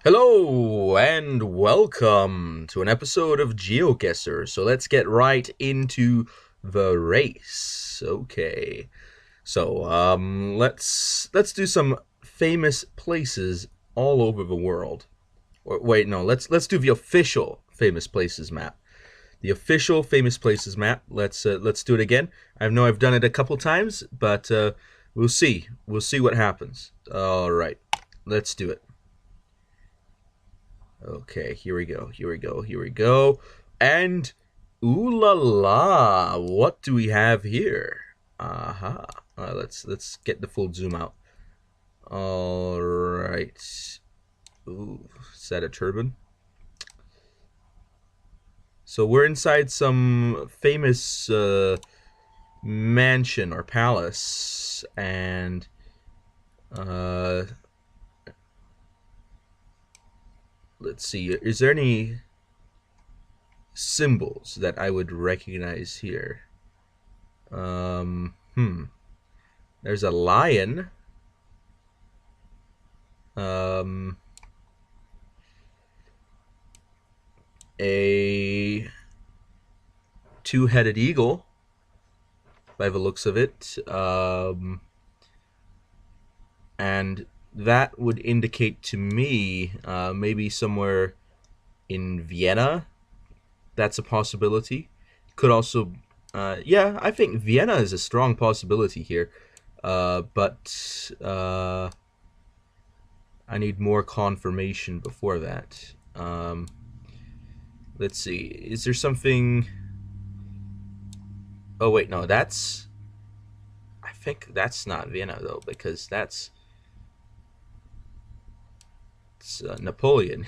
Hello and welcome to an episode of GeoGuessr. So let's get right into the race. Okay. Let's do some famous places all over the world. Or, wait, no, let's do the official famous places map. The official famous places map. Let's do it again. I know I've done it a couple times, but we'll see. We'll see what happens. All right. Let's do it. Okay, here we go, here we go, here we go. And ooh la la, what do we have here? Aha. Let's get the full zoom out. All right. Ooh, is that a turban? So we're inside some famous mansion or palace, and uh, let's see. Is there any symbols that I would recognize here? There's a lion. Um, a two-headed eagle, by the looks of it. And that would indicate to me maybe somewhere in Vienna. That's a possibility. Could also, yeah, I think Vienna is a strong possibility here. But I need more confirmation before that. Let's see. Is there something? Oh wait, no. I think that's not Vienna though, because it's Napoleon.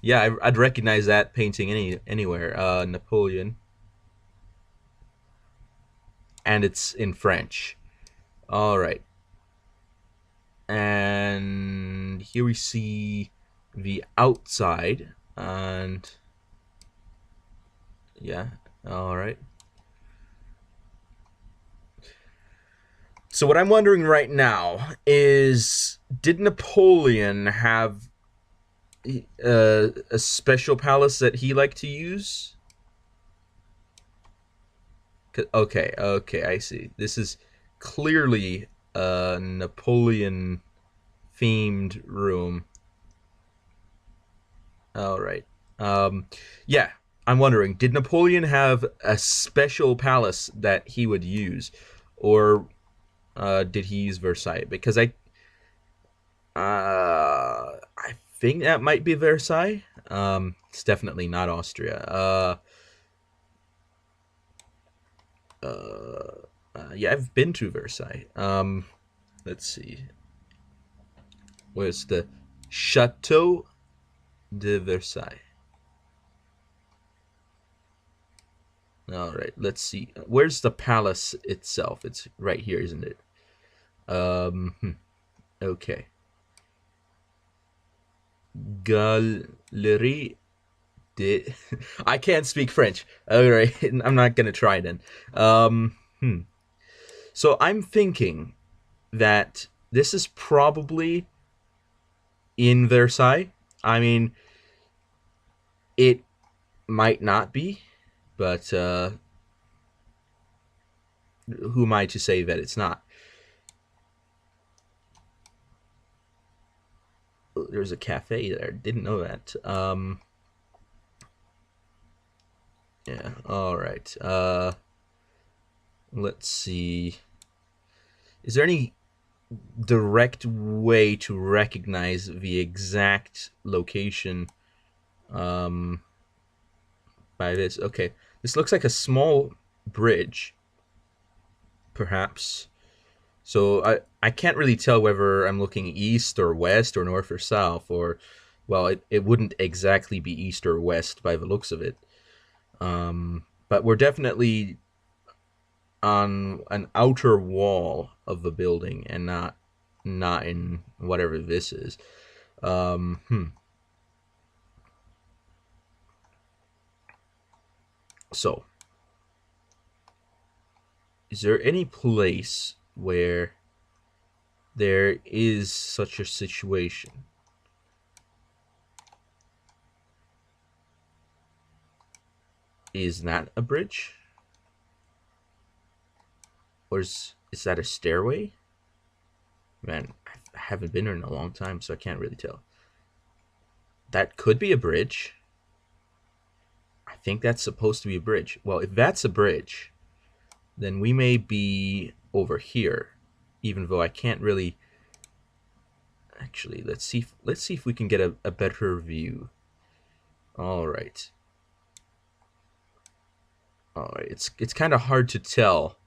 Yeah, I'd recognize that painting anywhere. Napoleon, and it's in French. All right, and here we see the outside, and yeah, all right. So what I'm wondering right now is, did Napoleon have a special palace that he liked to use? Okay, okay, I see. This is clearly a Napoleon themed room. All right. Um, yeah, I'm wondering, did Napoleon have a special palace that he would use, or did he use Versailles? Because I think that might be Versailles. It's definitely not Austria. Yeah, I've been to Versailles. Let's see. Where's the Chateau de Versailles? All right, let's see. Where's the palace itself? It's right here, isn't it? Okay. Galerie de. I can't speak French. All right, I'm not gonna try then. Um, hmm. So I'm thinking that this is probably in Versailles. I mean, it might not be, but who am I to say that it's not? There's a cafe there. Didn't know that. Yeah. All right. Let's see. Is there any direct way to recognize the exact location by this? Okay. This looks like a small bridge, perhaps. So I can't really tell whether I'm looking east or west or north or south, or well, it wouldn't exactly be east or west by the looks of it. But we're definitely on an outer wall of the building and not in whatever this is. Um, hmm. So, is there any place where there is such a situation? Is that a bridge? Or is that a stairway? Man, I haven't been here in a long time, so I can't really tell. That could be a bridge. I think that's supposed to be a bridge. Well, if that's a bridge, then we may be over here, even though I can't really. Actually, let's see if we can get a better view. All right. All right. It's kind of hard to tell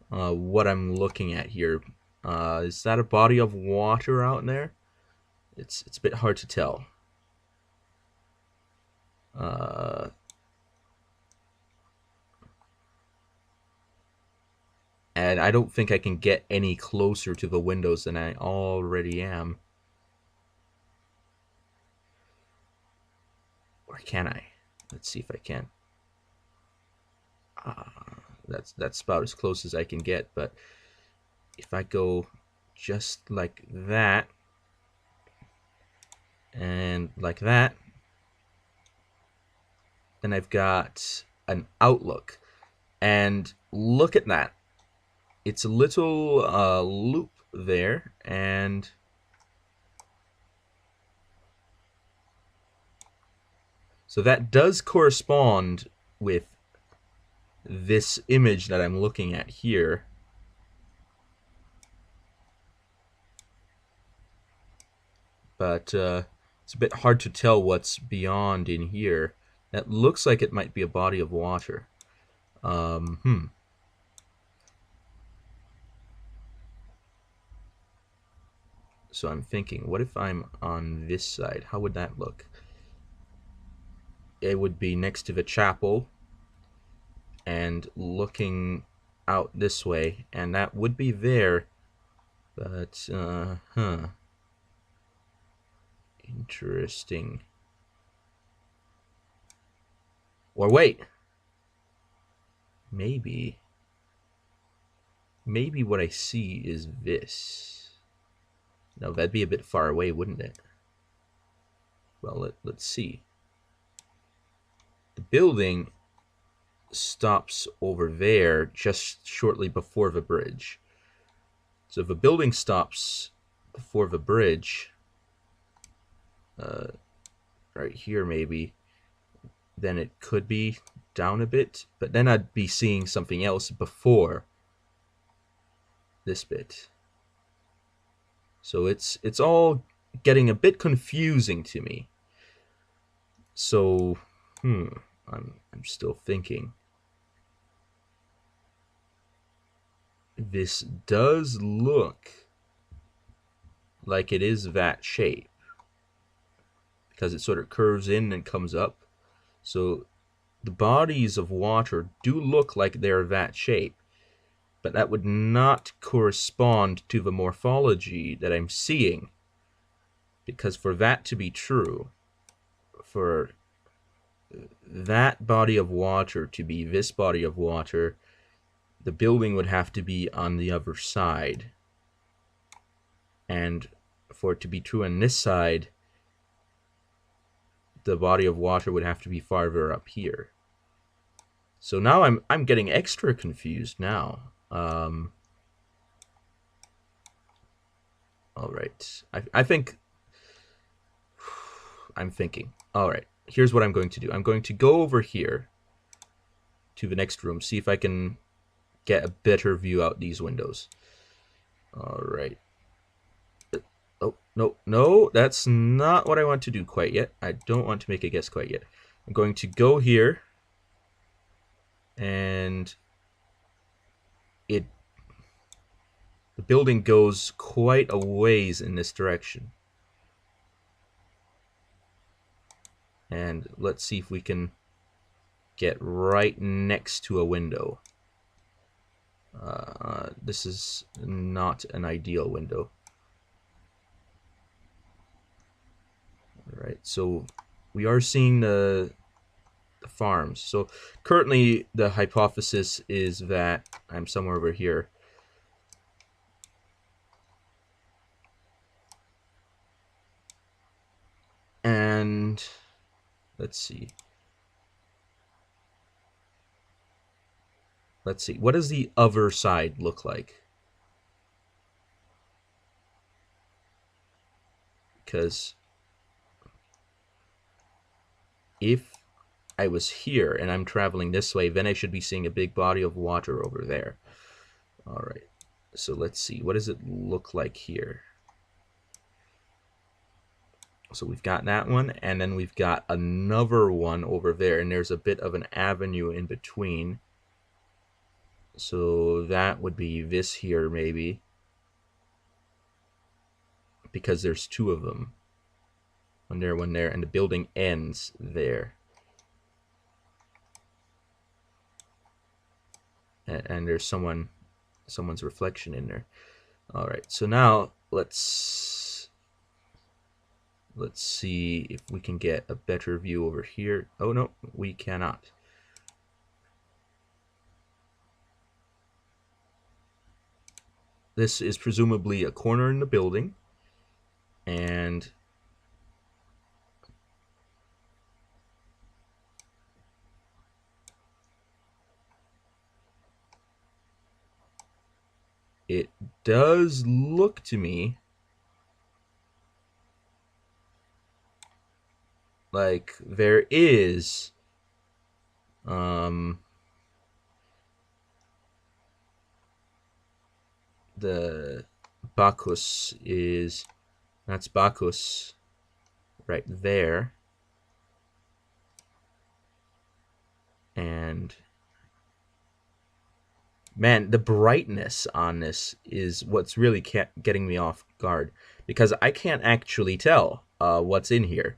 what I'm looking at here. Is that a body of water out there? It's a bit hard to tell. Uh, and I don't think I can get any closer to the windows than I already am. Or can I? Let's see if I can. That's about as close as I can get. But if I go just like that and like that, then I've got an outlook. And look at that. It's a little loop there, and so that does correspond with this image that I'm looking at here. But it's a bit hard to tell what's beyond in here. That looks like it might be a body of water. So I'm thinking, what if I'm on this side? How would that look? It would be next to the chapel and looking out this way, and that would be there. But, interesting. Or wait. Maybe what I see is this. No, that'd be a bit far away, wouldn't it? Well, let's see. The building stops over there just shortly before the bridge. So if a building stops before the bridge, right here maybe, then it could be down a bit, but then I'd be seeing something else before this bit. So it's all getting a bit confusing to me. So, I'm still thinking. This does look like it is that shape because it sort of curves in and comes up. So the bodies of water do look like they're that shape, but that would not correspond to the morphology that I'm seeing. Because for that to be true, for that body of water to be this body of water, the building would have to be on the other side. And for it to be true on this side, the body of water would have to be farther up here. So now I'm getting extra confused now. All right. I think I'm thinking. All right. Here's what I'm going to do. I'm going to go over here to the next room, see if I can get a better view out these windows. All right. Oh, no, that's not what I want to do quite yet. I don't want to make a guess quite yet. I'm going to go here, and the building goes quite a ways in this direction. And let's see if we can get right next to a window. This is not an ideal window. All right, so we are seeing the farms. So currently the hypothesis is that I'm somewhere over here. And let's see. Let's see. What does the other side look like? Because if I was here and I'm traveling this way, then I should be seeing a big body of water over there. All right. So let's see. What does it look like here? So we've got that one, and then we've got another one over there, and there's a bit of an avenue in between. So that would be this here, maybe, because there's two of them. One there, and the building ends there. And there's someone's reflection in there. All right, so now let's see if we can get a better view over here. Oh no, we cannot. This is presumably a corner in the building, and it does look to me like there is the Bacchus is, that's Bacchus right there, and man, the brightness on this is what's really getting me off guard, because I can't actually tell what's in here.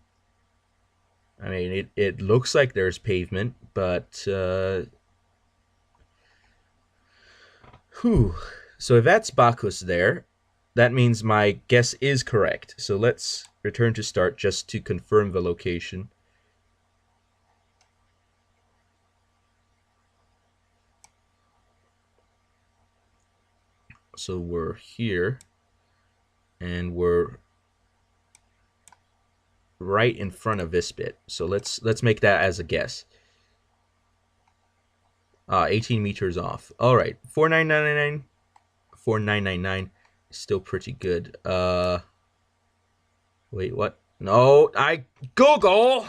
I mean, it looks like there's pavement, but whew. So if that's Bacchus there, that means my guess is correct. So let's return to start just to confirm the location. So we're here, and we're right in front of this bit. So let's make that as a guess. 18 meters off. All right, 4999, 4999, still pretty good. Wait, what? No, I Google.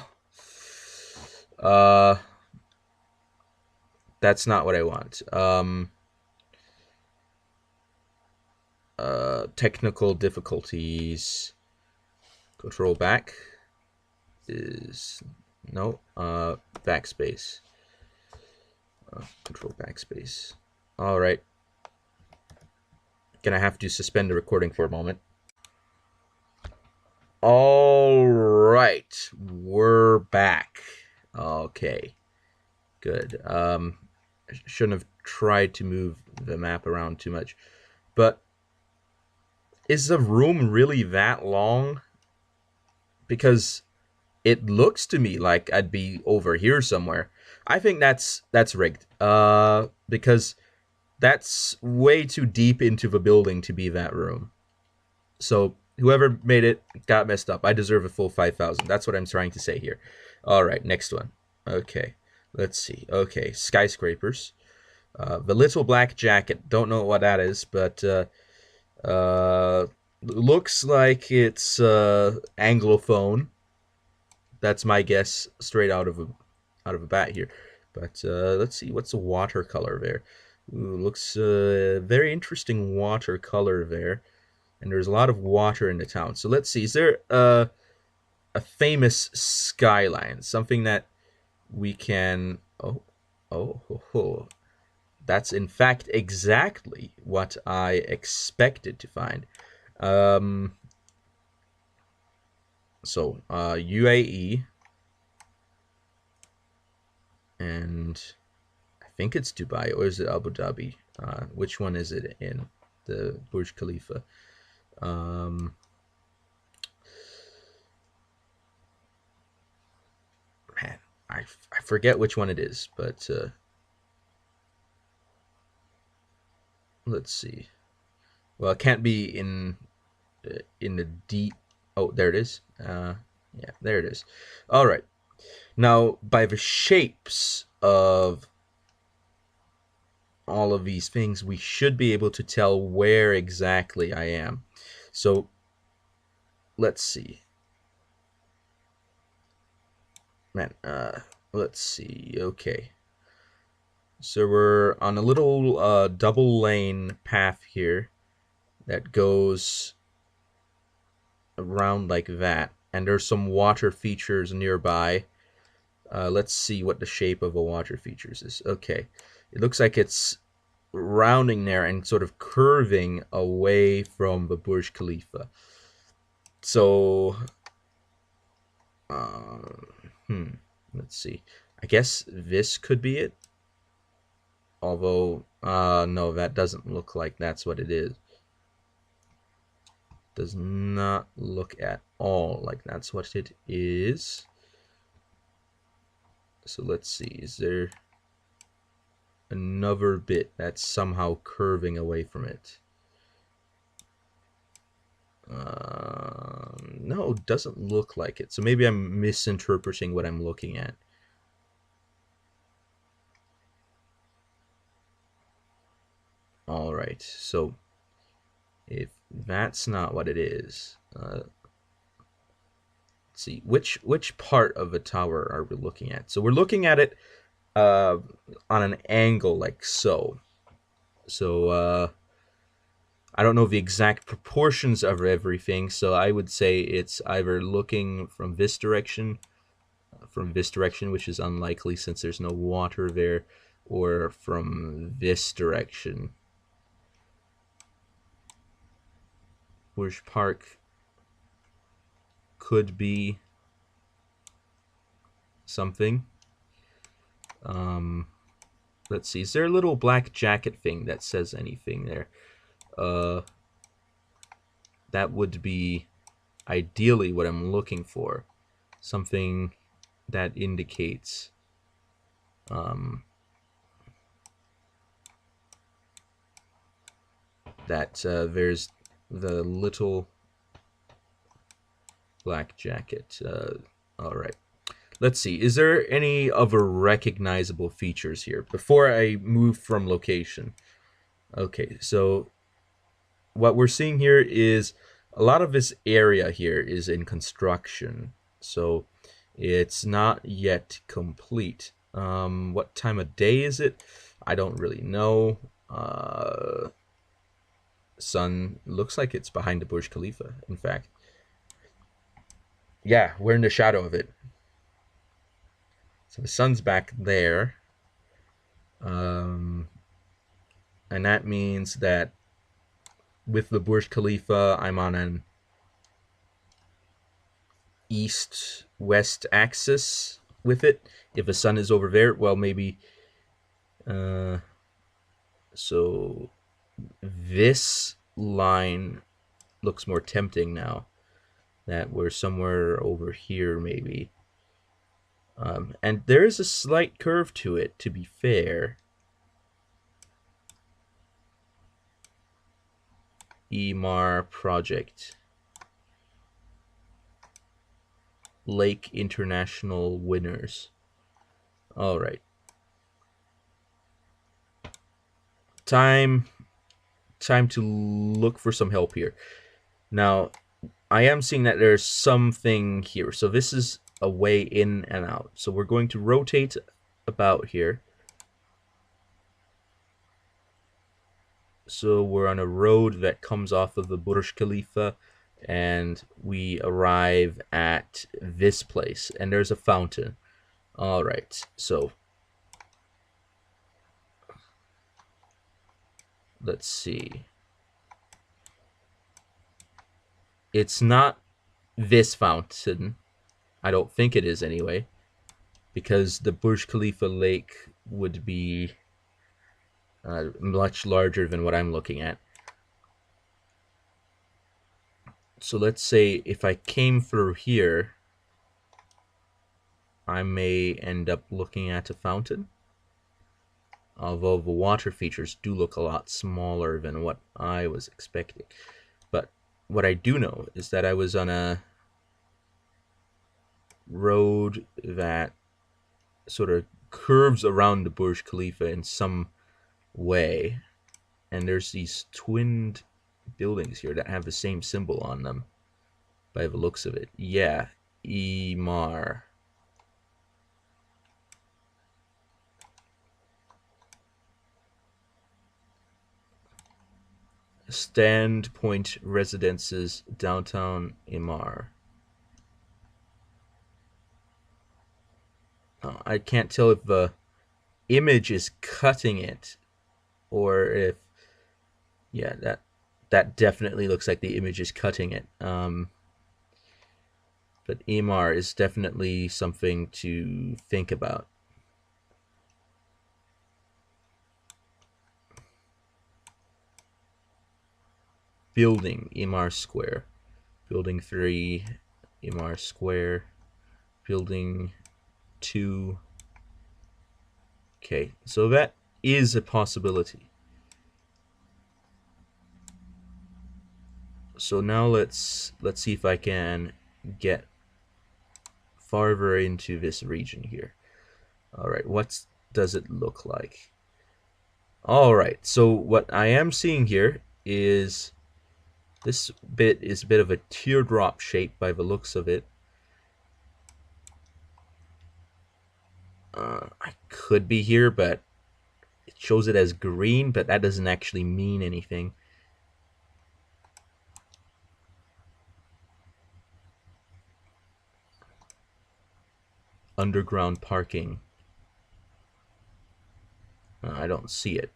That's not what I want. Technical difficulties. Control back is no. Backspace. Control backspace. All right. Gonna have to suspend the recording for a moment. All right, we're back. Okay, good. Shouldn't have tried to move the map around too much, but is the room really that long? Because it looks to me like I'd be over here somewhere. I think that's rigged. Because that's way too deep into the building to be that room. So whoever made it got messed up. I deserve a full 5,000. That's what I'm trying to say here. All right, next one. Okay, let's see. Okay, skyscrapers. The Little Black Jacket. Don't know what that is, but looks like it's Anglophone. That's my guess, straight out of a bat here. But let's see, what's the watercolor there? Ooh, looks very interesting watercolor there, and there's a lot of water in the town. So let's see, is there a famous skyline, something that we can? Oh, that's in fact exactly what I expected to find. So UAE, and I think it's Dubai, or is it Abu Dhabi? Which one is it in? The Burj Khalifa. Man, I forget which one it is, but let's see. Well, it can't be in the deep. Oh, there it is. Yeah, there it is. All right. Now, by the shapes of all of these things, we should be able to tell where exactly I am. So let's see. Man, let's see. Okay. So we're on a little double lane path here that goes around like that. And there's some water features nearby. Let's see what the shape of a water features is. Okay. It looks like it's rounding there and sort of curving away from the Burj Khalifa. So, uh, let's see. I guess this could be it. Although, no, that doesn't look like that's what it is. Does not look at all like that's what it is. So let's see. Is there another bit that's somehow curving away from it? No, doesn't look like it. So maybe I'm misinterpreting what I'm looking at. All right, so if that's not what it is, let's see, which part of the tower are we looking at? So we're looking at it on an angle like so. So I don't know the exact proportions of everything, so I would say it's either looking from this direction, which is unlikely since there's no water there, or from this direction. Bush Park could be something. Let's see. Is there a little black jacket thing that says anything there? That would be ideally what I'm looking for. Something that indicates that there's the little black jacket. All right. Let's see. Is there any other recognizable features here before I move from location? Okay, so what we're seeing here is a lot of this area here is in construction, so it's not yet complete. What time of day is it? I don't really know. Sun looks like it's behind the Burj Khalifa, in fact. Yeah, we're in the shadow of it. So the sun's back there. And that means that with the Burj Khalifa, I'm on an east-west axis with it. If the sun is over there, well, maybe... so this line looks more tempting now that we're somewhere over here, maybe. And there is a slight curve to it, to be fair. EMAR project. Lake International winners. All right. Time to look for some help here. Now, I am seeing that there's something here. So this is a way in and out. So we're going to rotate about here. So we're on a road that comes off of the Burj Khalifa, and we arrive at this place, and there's a fountain. All right, so let's see. It's not this fountain. I don't think it is anyway, because the Burj Khalifa lake would be much larger than what I'm looking at. So let's say if I came through here, I may end up looking at a fountain. Although the water features do look a lot smaller than what I was expecting. But what I do know is that I was on a road that sort of curves around the Burj Khalifa in some way. And there's these twinned buildings here that have the same symbol on them by the looks of it. Yeah, Imar. Standpoint Residences, downtown Imar. I can't tell if the image is cutting it or if, yeah, that definitely looks like the image is cutting it. But Imar is definitely something to think about. Building Imar Square. Building 3, Imar Square. Building 2. Okay, so that is a possibility. So now let's see if I can get farther into this region here. All right, what does it look like? All right, so what I am seeing here is this bit is a bit of a teardrop shape by the looks of it. I could be here, but it shows it as green, but that doesn't actually mean anything. Underground parking. I don't see it.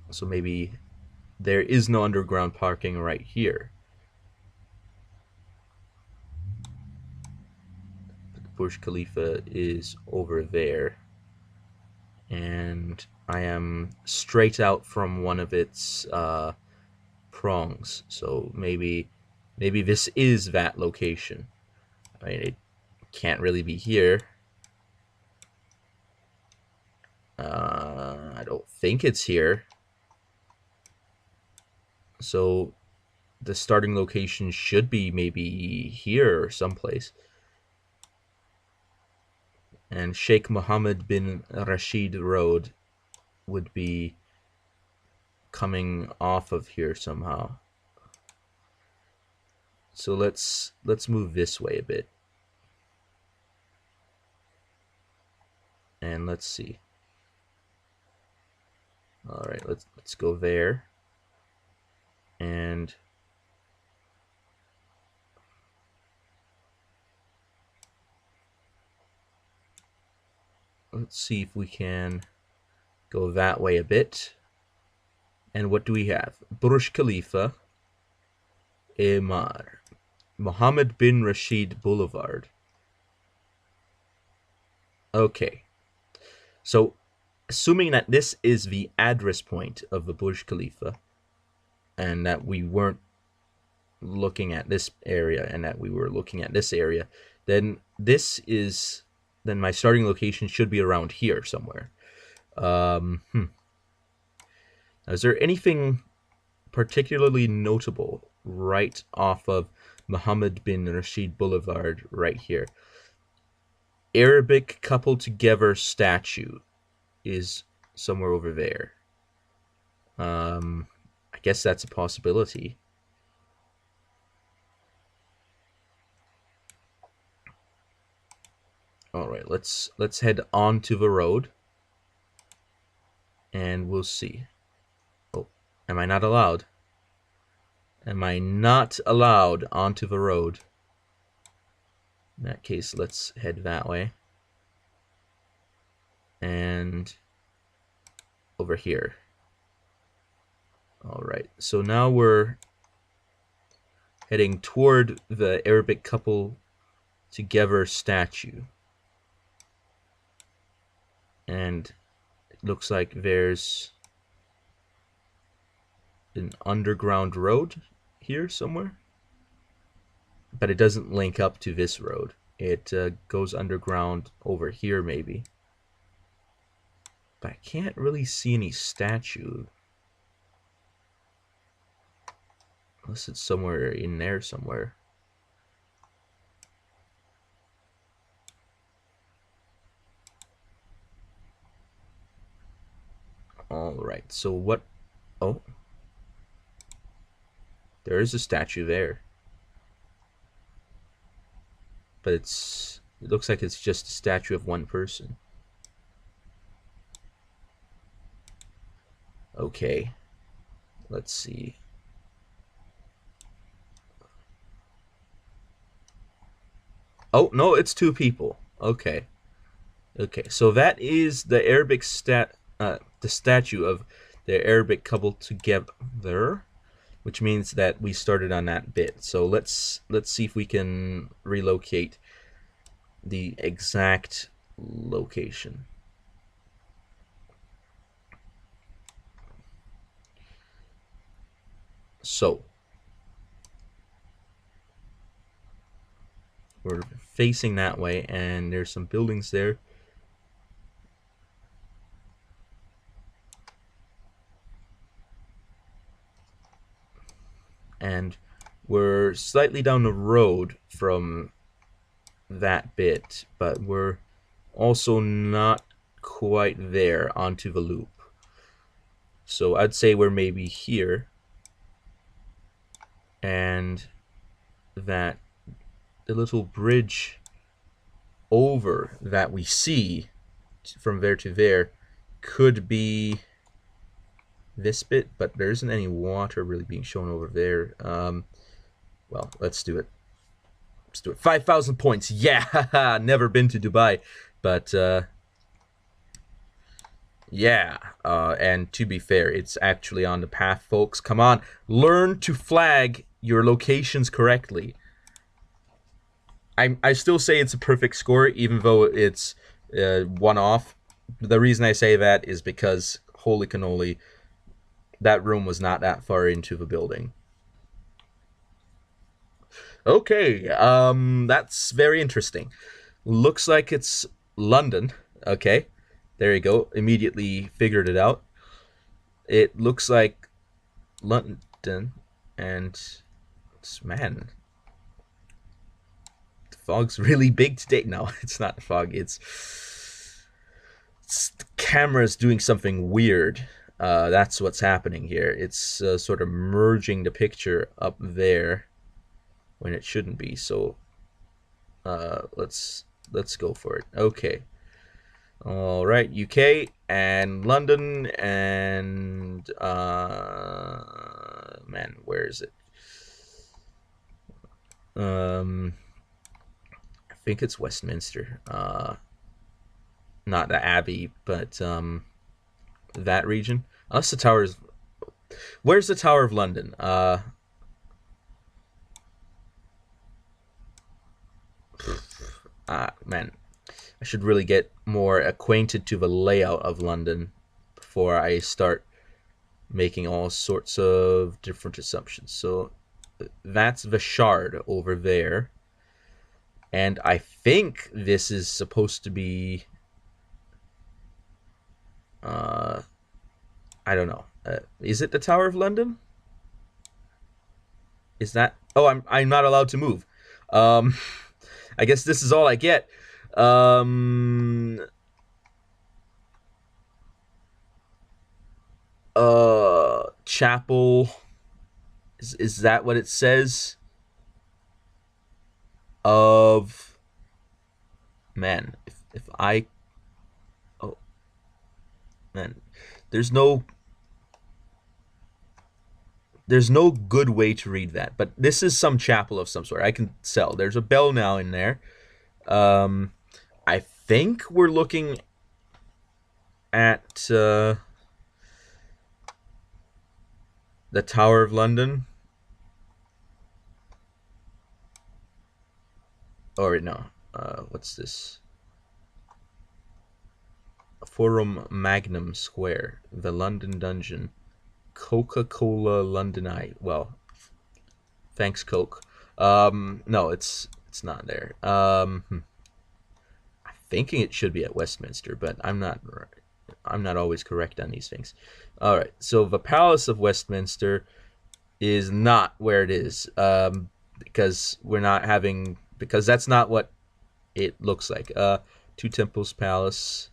So maybe there is no underground parking right here. Burj Khalifa is over there. And I am straight out from one of its prongs. So maybe this is that location. I mean, it can't really be here. I don't think it's here. So the starting location should be maybe here or someplace. And Sheikh Mohammed bin Rashid Road would be coming off of here somehow. So let's move this way a bit. And let's see. All right, let's go there. And let's see if we can go that way a bit. And what do we have? Burj Khalifa, Emar, Mohammed bin Rashid Boulevard. Okay. So, assuming that this is the address point of the Burj Khalifa, and that we weren't looking at this area, and that we were looking at this area, then my starting location should be around here somewhere. Is there anything particularly notable right off of Mohammed bin Rashid Boulevard right here? Arabic couple together statue is somewhere over there. I guess that's a possibility. All right, let's head on to the road, and we'll see. Oh, am I not allowed? Am I not allowed onto the road? In that case, let's head that way. And over here. All right, so now we're heading toward the Arabic couple together statue. And it looks like there's an underground road here somewhere. But it doesn't link up to this road. It goes underground over here maybe. But I can't really see any statue. Unless it's somewhere in there somewhere. All All right. So what? Oh, there is a statue there, but it looks like it's just a statue of one person. Okay. Let's see. Oh, no, it's two people. Okay. Okay. So that is the the statue of the Arabic couple together, which means that we started on that bit. So let's see if we can relocate the exact location. So we're facing that way, and there's some buildings there. And we're slightly down the road from that bit, but we're also not quite there onto the loop. So I'd say we're maybe here, and that the little bridge over that we see from there to there could be this bit, but there isn't any water really being shown over there. Well, let's do it. Let's do it. 5,000 points. Yeah, never been to Dubai, but yeah. And to be fair, it's actually on the path, folks. Come on, learn to flag your locations correctly. I still say it's a perfect score, even though it's one off. The reason I say that is because, holy cannoli, that room was not that far into the building. Okay, that's very interesting. Looks like it's London. Okay, there you go. Immediately figured it out. It looks like London, and man, the fog's really big today. No, it's not the fog. It's the camera's doing something weird. That's what's happening here. It's sort of merging the picture up there when it shouldn't be. So let's go for it. Okay. All right, UK and London and man, where is it? I think it's Westminster. Not the Abbey, but that region. Unless the tower is. Where's the Tower of London? Man, I should really get more acquainted to the layout of London before I start making all sorts of different assumptions. So that's the Shard over there. And I think this is supposed to be I don't know. Is it the Tower of London? Is that? Oh, I'm not allowed to move. I guess this is all I get. Chapel. Is that what it says? Of man, if I oh man, there's no good way to read that, but this is some chapel of some sort. I can tell there's a bell now in there. I think we're looking at the Tower of London. Or no, what's this? Forum Magnum Square, the London Dungeon, Coca-Cola London Eye. Well, thanks Coke. No, it's not there. I'm thinking it should be at Westminster, but I'm not always correct on these things. All right, so the Palace of Westminster is not where it is, because that's not what it looks like. Two Temples Palace.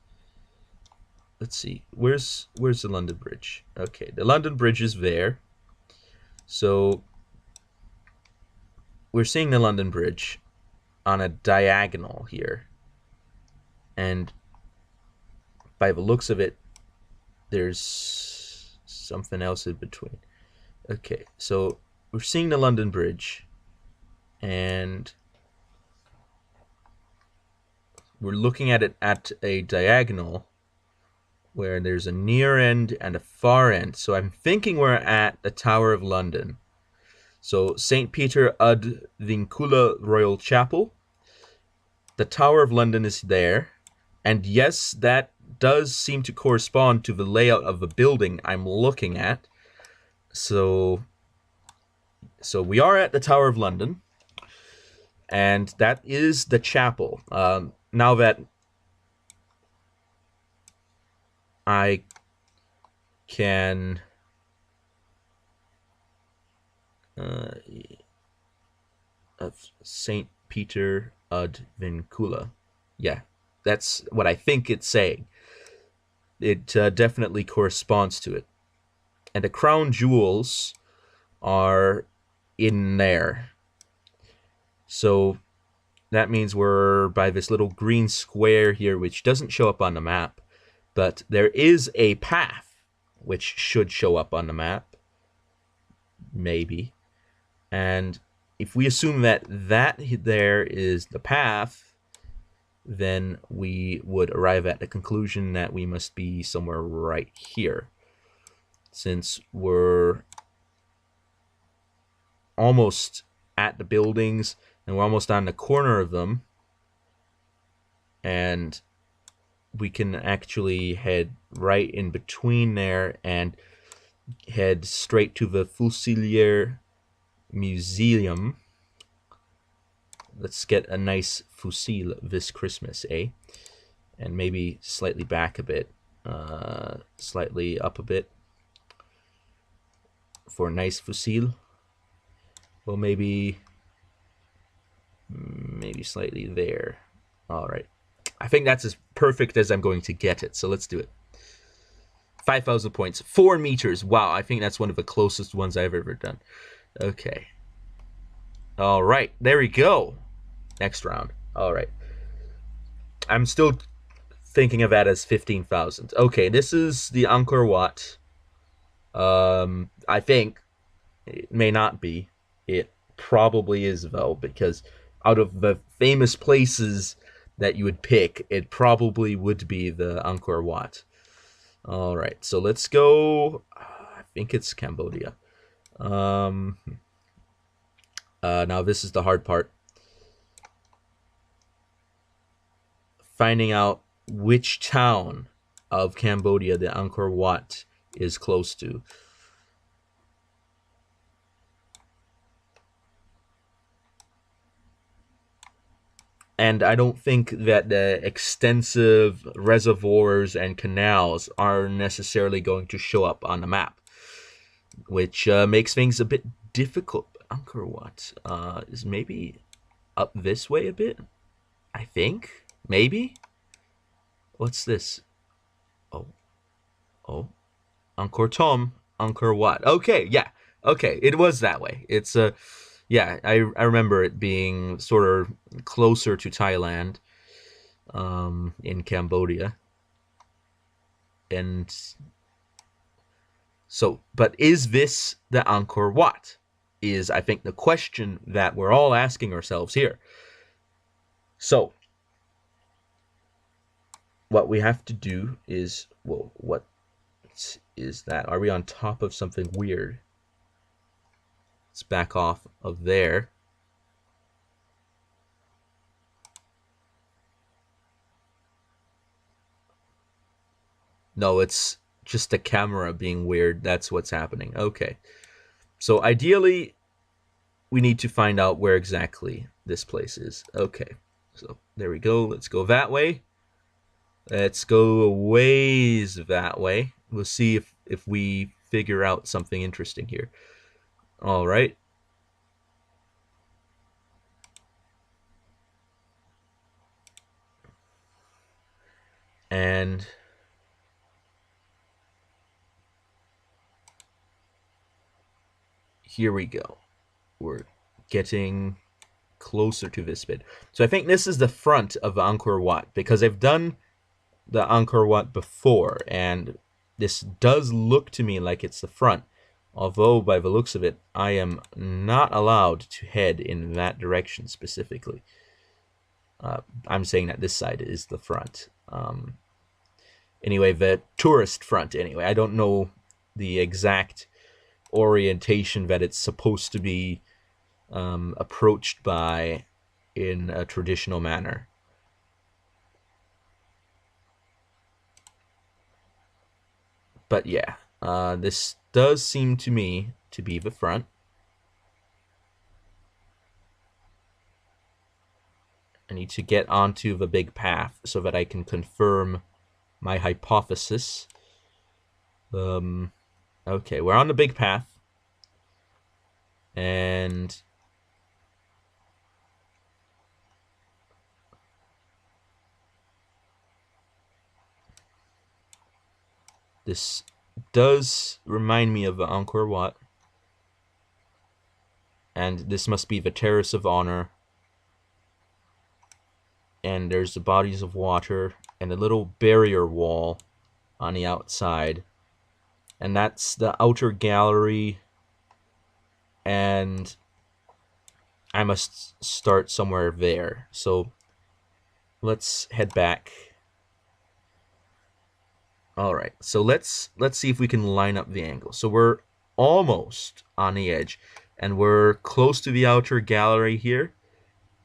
let's see. Where's the London Bridge? Okay, the London Bridge is there. So we're seeing the London Bridge on a diagonal here. And by the looks of it, there's something else in between. Okay, so we're seeing the London Bridge, and we're looking at it at a diagonal where there's a near end and a far end. So I'm thinking we're at the Tower of London. So St. Peter ad Vincula Royal Chapel. The Tower of London is there. And yes, that does seem to correspond to the layout of the building I'm looking at. So we are at the Tower of London. And that is the chapel. Now that I can of Saint Peter ad Vincula. Yeah, that's what I think it's saying. It definitely corresponds to it. And the crown jewels are in there. So that means we're by this little green square here, which doesn't show up on the map. But there is a path which should show up on the map. Maybe. And if we assume that there is the path, then we would arrive at the conclusion that we must be somewhere right here. Since we're almost at the buildings and we're almost on the corner of them, and we can actually head right in between there and head straight to the Fusilier Museum. Let's get a nice fusil this Christmas, eh? And maybe slightly back a bit, slightly up a bit for a nice fusil. Well, maybe slightly there. All right. I think that's as perfect as I'm going to get it, so let's do it. 5,000 points. 4 meters. Wow, I think that's one of the closest ones I've ever done. Okay. All right, there we go. Next round. All right. I'm still thinking of that as 15,000. Okay, this is the Angkor Wat. I think it may not be. It probably is, though, because out of the famous places that you would pick, it probably would be the Angkor Wat. All right, so let's go. I think it's Cambodia. Now this is the hard part. Finding out which town of Cambodia the Angkor Wat is close to. And I don't think that the extensive reservoirs and canals are necessarily going to show up on the map, which makes things a bit difficult. Angkor Wat is maybe up this way a bit, I think. Maybe? What's this? Oh. Angkor Thom, Angkor Wat. Okay, yeah. Okay, it was that way. It's yeah, I remember it being sort of closer to Thailand, in Cambodia. And so, but is this the Angkor Wat? Is, I think, the question that we're all asking ourselves here. So, what we have to do is, well, what is that? Are we on top of something weird? Let's back off of there. No, it's just the camera being weird. That's what's happening. Okay. So ideally, we need to find out where exactly this place is. Okay. So there we go. Let's go that way. Let's go a ways that way. We'll see if we figure out something interesting here. All right. And here we go. We're getting closer to this bit. So I think this is the front of Angkor Wat, because I've done the Angkor Wat before, and this does look to me like it's the front. Although, by the looks of it, I am not allowed to head in that direction specifically. I'm saying that this side is the front. Anyway, the tourist front, anyway. I don't know the exact orientation that it's supposed to be approached by in a traditional manner. But yeah, this does seem to me to be the front. I need to get onto the big path so that I can confirm my hypothesis. Okay, we're on the big path. And this does remind me of the Angkor Wat. And this must be the Terrace of Honor. And there's the bodies of water and a little barrier wall on the outside. And that's the outer gallery. And I must start somewhere there. So let's head back. All right, so let's see if we can line up the angle. So we're almost on the edge, and we're close to the outer gallery here,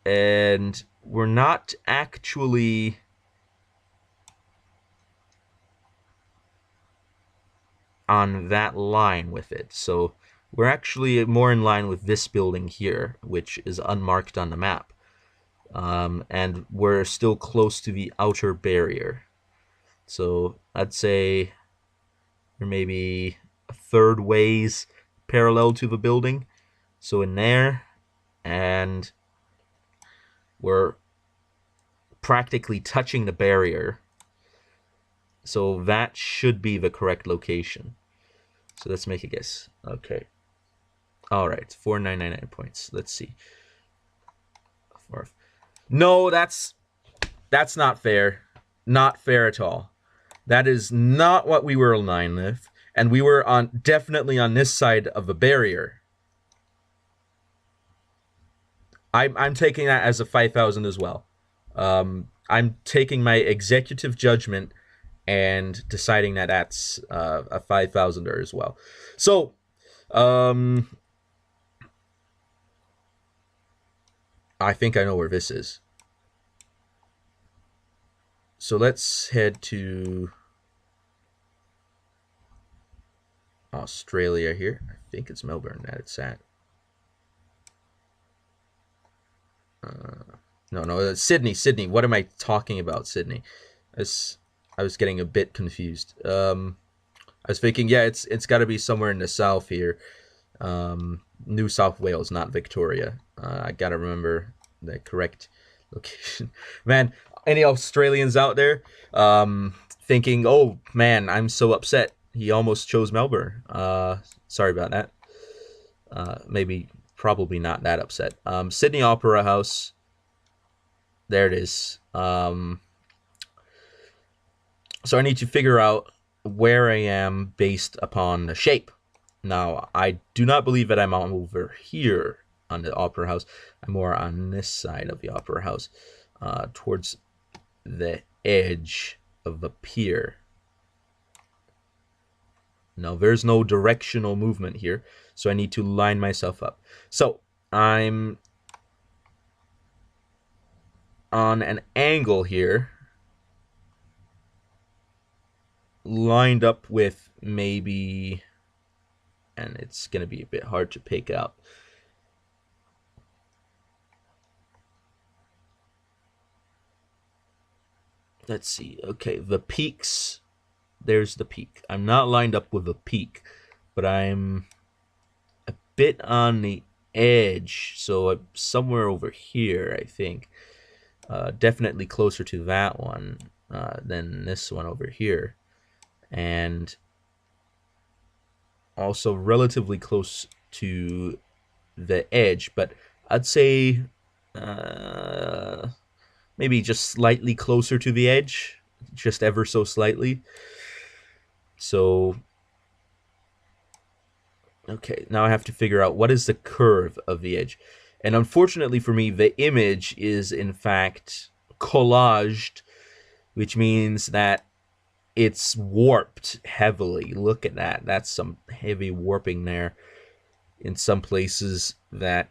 and we're not actually on that line with it. So we're actually more in line with this building here, which is unmarked on the map. And we're still close to the outer barrier. So I'd say we're maybe a third ways parallel to the building. So in there, and we're practically touching the barrier. So that should be the correct location. So let's make a guess. Okay. All right, 4999 points. Let's see. No, that's not fair. Not fair at all. That is not what we were aligned with, and we were definitely on this side of the barrier. I'm taking that as a 5,000 as well. I'm taking my executive judgment and deciding that that's a 5,000er as well. So, I think I know where this is. So let's head to Australia here. I think it's Melbourne that it's at. No, it's Sydney. Sydney. What am I talking about? Sydney. I was getting a bit confused. I was thinking, yeah, it's got to be somewhere in the south here. New South Wales, not Victoria. I gotta remember the correct location. Man, any Australians out there thinking, oh man, I'm so upset he almost chose Melbourne. Sorry about that. Probably not that upset. Sydney Opera House. There it is. So I need to figure out where I am based upon the shape. Now, I do not believe that I'm over here on the Opera House. I'm more on this side of the Opera House, towards the edge of the pier. Now, there's no directional movement here, so I need to line myself up. So, I'm on an angle here, lined up with maybe, and it's going to be a bit hard to pick out. Let's see. Okay, the peaks. There's the peak. I'm not lined up with the peak, but I'm a bit on the edge, so I'm somewhere over here, I think. Definitely closer to that one than this one over here. And also relatively close to the edge, but I'd say maybe just slightly closer to the edge, just ever so slightly. So, okay, now I have to figure out what is the curve of the edge. And unfortunately for me, the image is in fact collaged, which means that it's warped heavily. Look at that. That's some heavy warping there. In some places, that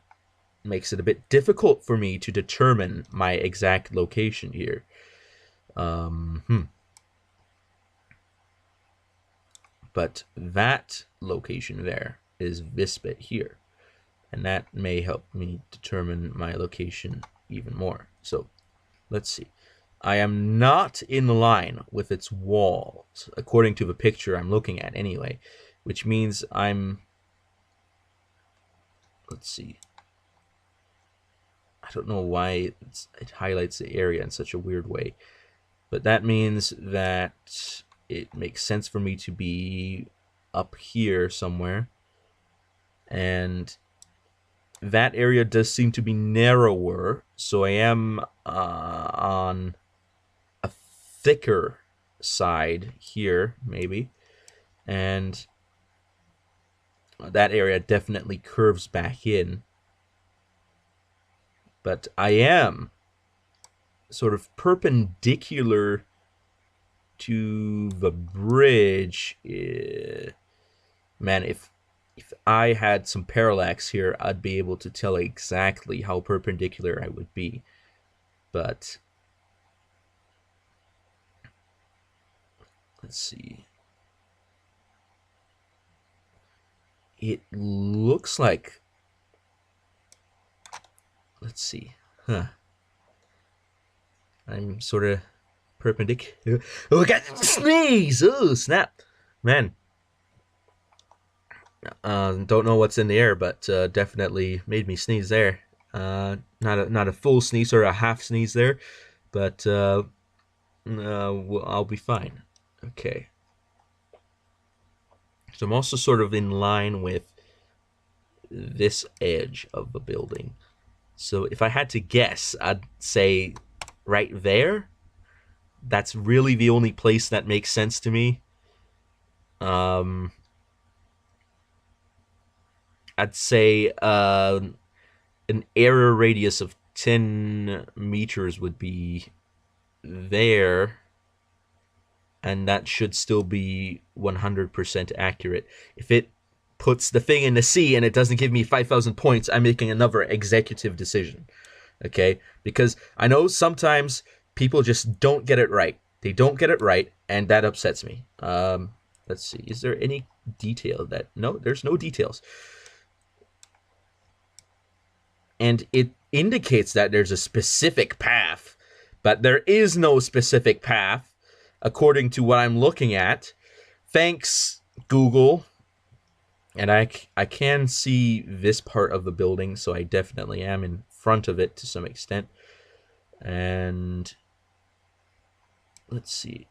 makes it a bit difficult for me to determine my exact location here. But that location there is this bit here. And that may help me determine my location even more. So let's see. I am not in line with its walls, according to the picture I'm looking at anyway, which means I'm, let's see. I don't know why it highlights the area in such a weird way, but that means that it makes sense for me to be up here somewhere, and that area does seem to be narrower, so I am on a thicker side here, maybe, and that area definitely curves back in. But I am sort of perpendicular to the bridge. Man, if I had some parallax here, I'd be able to tell exactly how perpendicular I would be. But let's see. It looks like, let's see. I'm sort of perpendicular. Oh, I got sneeze! Oh, snap. Man. Don't know what's in the air, but definitely made me sneeze there. Not a full sneeze or a half sneeze there, but I'll be fine. Okay. So I'm also sort of in line with this edge of the building. So if I had to guess, I'd say right there. That's really the only place that makes sense to me. I'd say an error radius of 10 meters would be there, and that should still be 100% accurate. If it puts the thing in the sea and it doesn't give me 5,000 points, I'm making another executive decision. Okay? Because I know sometimes people just don't get it right. They don't get it right, and that upsets me. Let's see. Is there any detail that... No, there's no details. And it indicates that there's a specific path, but there is no specific path according to what I'm looking at. Thanks, Google. And I can see this part of the building, so I definitely am in front of it to some extent. And let's see.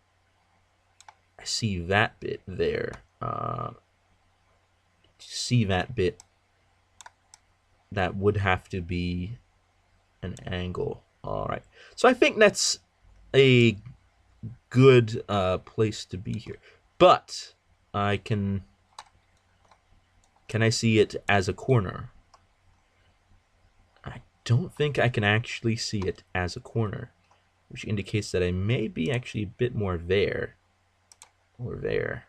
I see that bit there. See that bit. That would have to be an angle. All right. So I think that's a good place to be here. But I can I see it as a corner? I don't think I can actually see it as a corner, which indicates that I may be actually a bit more there or there,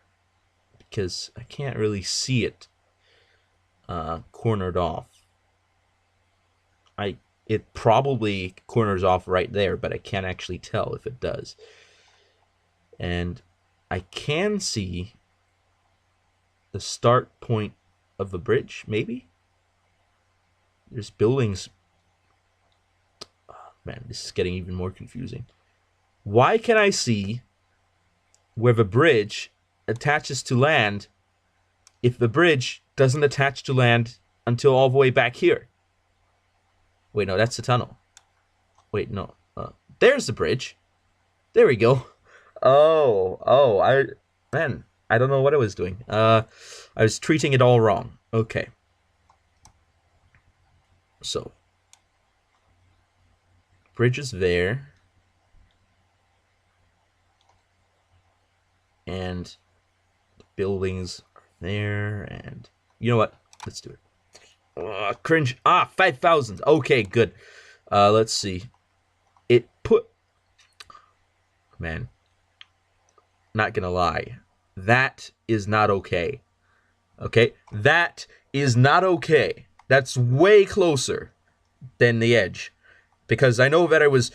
because I can't really see it cornered off. It probably corners off right there, but I can't actually tell if it does. And I can see the start point of the bridge, maybe? There's buildings. Oh, man, this is getting even more confusing. Why can I see where the bridge attaches to land if the bridge doesn't attach to land until all the way back here? Wait, no, that's the tunnel. Wait, no. There's the bridge. There we go. Man, I don't know what I was doing. I was treating it all wrong. Okay. So, bridge is there. And buildings are there. And you know what? Let's do it. Cringe. 5,000. Okay, good. Let's see. It put... Man. Not gonna lie. That is not okay. Okay? That is not okay. That's way closer than the edge. Because I know that I was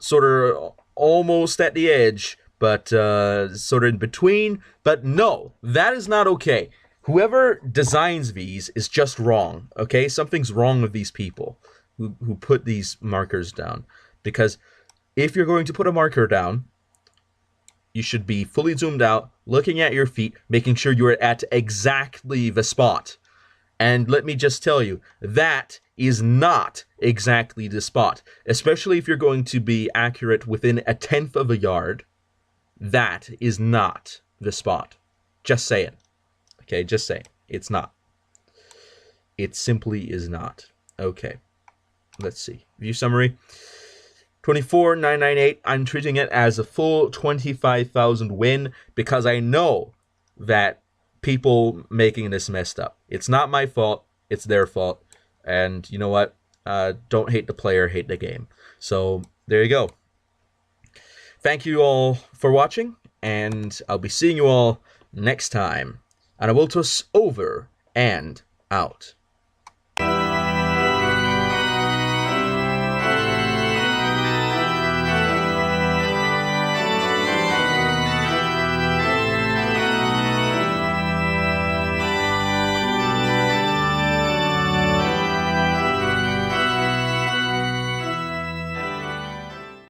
sort of almost at the edge, but sort of in between. But no, that is not okay. Whoever designs these is just wrong, okay? Something's wrong with these people who put these markers down. Because if you're going to put a marker down, you should be fully zoomed out, looking at your feet, making sure you're at exactly the spot. And let me just tell you, that is not exactly the spot. Especially if you're going to be accurate within 1/10 of a yard. That is not the spot. Just saying. Okay, just saying. It's not. It simply is not. Okay. Let's see. View summary. 24,998. I'm treating it as a full 25,000 win because I know that people making this messed up. It's not my fault. It's their fault. And you know what? Don't hate the player, hate the game. So there you go. Thank you all for watching, and I'll be seeing you all next time. And I will toss over and out.